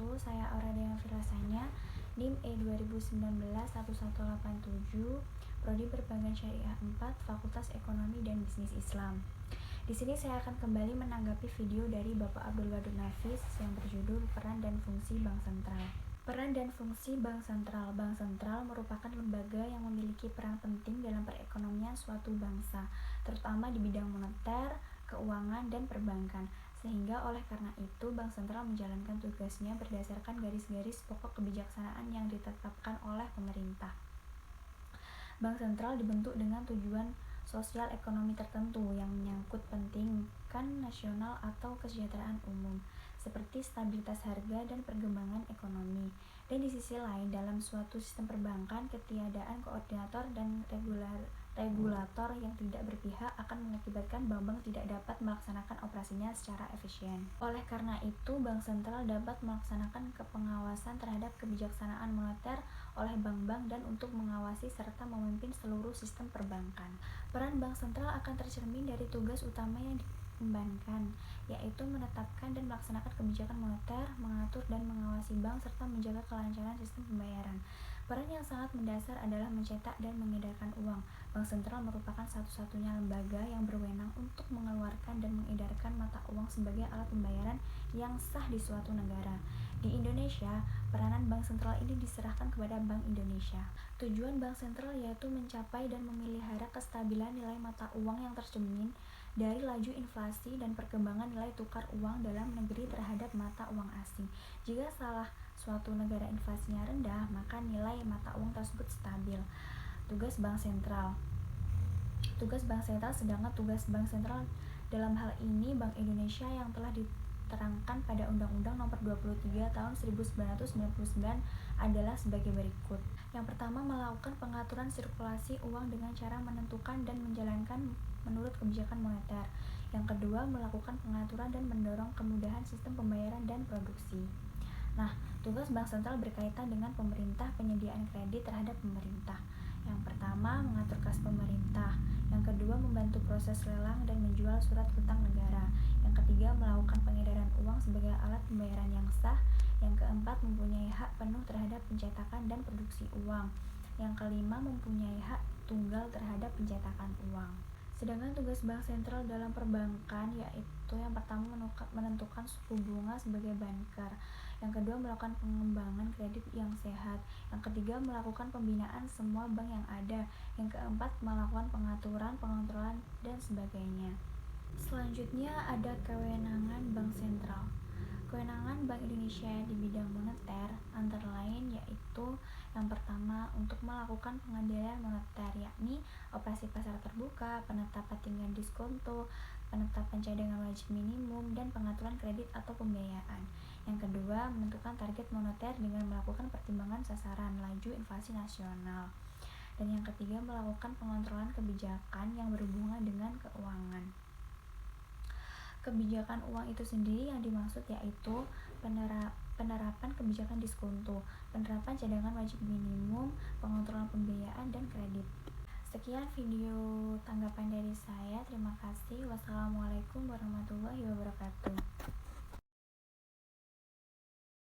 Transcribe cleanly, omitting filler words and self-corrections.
wabarakatuh. Saya Aurelia Firasanya, NIM E20191187, Prodi Perbankan Syariah 4, Fakultas Ekonomi dan Bisnis Islam. Di sini saya akan kembali menanggapi video dari Bapak Abdul Wadud Nafis yang berjudul Peran dan Fungsi Bank Sentral. Peran dan fungsi Bank Sentral. Bank Sentral merupakan lembaga yang memiliki peran penting dalam perekonomian suatu bangsa, terutama di bidang moneter, keuangan, dan perbankan. Sehingga oleh karena itu, Bank Sentral menjalankan tugasnya berdasarkan garis-garis pokok kebijaksanaan yang ditetapkan oleh pemerintah. Bank Sentral dibentuk dengan tujuan sosial ekonomi tertentu yang menyangkut pentingkan nasional atau kesejahteraan umum, seperti stabilitas harga dan perkembangan ekonomi. Dan di sisi lain, dalam suatu sistem perbankan, ketiadaan koordinator dan regulator yang tidak berpihak akan mengakibatkan bank-bank tidak dapat melaksanakan operasinya secara efisien. Oleh karena itu, Bank Sentral dapat melaksanakan pengawasan terhadap kebijaksanaan moneter oleh bank-bank dan untuk mengawasi serta memimpin seluruh sistem perbankan. Peran Bank Sentral akan tercermin dari tugas utama yang diembankan, yaitu menetapkan dan melaksanakan kebijakan moneter, mengatur dan mengawasi bank, serta menjaga kelancaran sistem pembayaran. Peran yang sangat mendasar adalah mencetak dan mengedarkan uang. Bank Sentral merupakan satu-satunya lembaga yang berwenang untuk mengeluarkan dan mengedarkan mata uang sebagai alat pembayaran yang sah di suatu negara. Di Indonesia, peranan Bank Sentral ini diserahkan kepada Bank Indonesia. Tujuan Bank Sentral yaitu mencapai dan memelihara kestabilan nilai mata uang yang tercermin dari laju inflasi dan perkembangan nilai tukar uang dalam negeri terhadap mata uang asing. Jika salah suatu negara inflasinya rendah, maka nilai mata uang tersebut stabil. Tugas Bank Sentral. Sedangkan tugas Bank Sentral dalam hal ini Bank Indonesia yang telah diterangkan pada Undang-Undang Nomor 23 Tahun 1999 adalah sebagai berikut. Yang pertama, melakukan pengaturan sirkulasi uang dengan cara menentukan dan menjalankan menurut kebijakan moneter. Yang kedua, melakukan pengaturan dan mendorong kemudahan sistem pembayaran dan produksi. Nah, tugas Bank Sentral berkaitan dengan pemerintah, penyediaan kredit terhadap pemerintah. Yang pertama, mengatur kas pemerintah. Yang kedua, membantu proses lelang dan menjual surat hutang negara. Yang ketiga, melakukan pengedaran uang sebagai alat pembayaran yang sah. Yang keempat, mempunyai hak penuh terhadap pencetakan dan produksi uang. Yang kelima, mempunyai hak tunggal terhadap pencetakan uang. Sedangkan tugas Bank Sentral dalam perbankan yaitu yang pertama, menentukan suku bunga sebagai banker. Yang kedua, melakukan pengembangan kredit yang sehat. Yang ketiga, melakukan pembinaan semua bank yang ada. Yang keempat, melakukan pengaturan, pengontrolan, dan sebagainya. Selanjutnya ada kewenangan Bank Sentral. Kewenangan Bank Indonesia di bidang moneter antara lain yaitu yang pertama, untuk melakukan pengendalian moneter, yakni operasi pasar terbuka, penetapan tingkat diskonto, penetapan cadangan wajib minimum, dan pengaturan kredit atau pembiayaan. Yang kedua, menentukan target moneter dengan melakukan pertimbangan sasaran laju inflasi nasional. Dan yang ketiga, melakukan pengontrolan kebijakan yang berhubungan dengan keuangan. Kebijakan uang itu sendiri yang dimaksud yaitu penerapan kebijakan diskonto, penerapan cadangan wajib minimum, pengontrolan pembiayaan, dan kredit. Sekian video tanggapan dari saya. Terima kasih. Wassalamualaikum warahmatullahi wabarakatuh.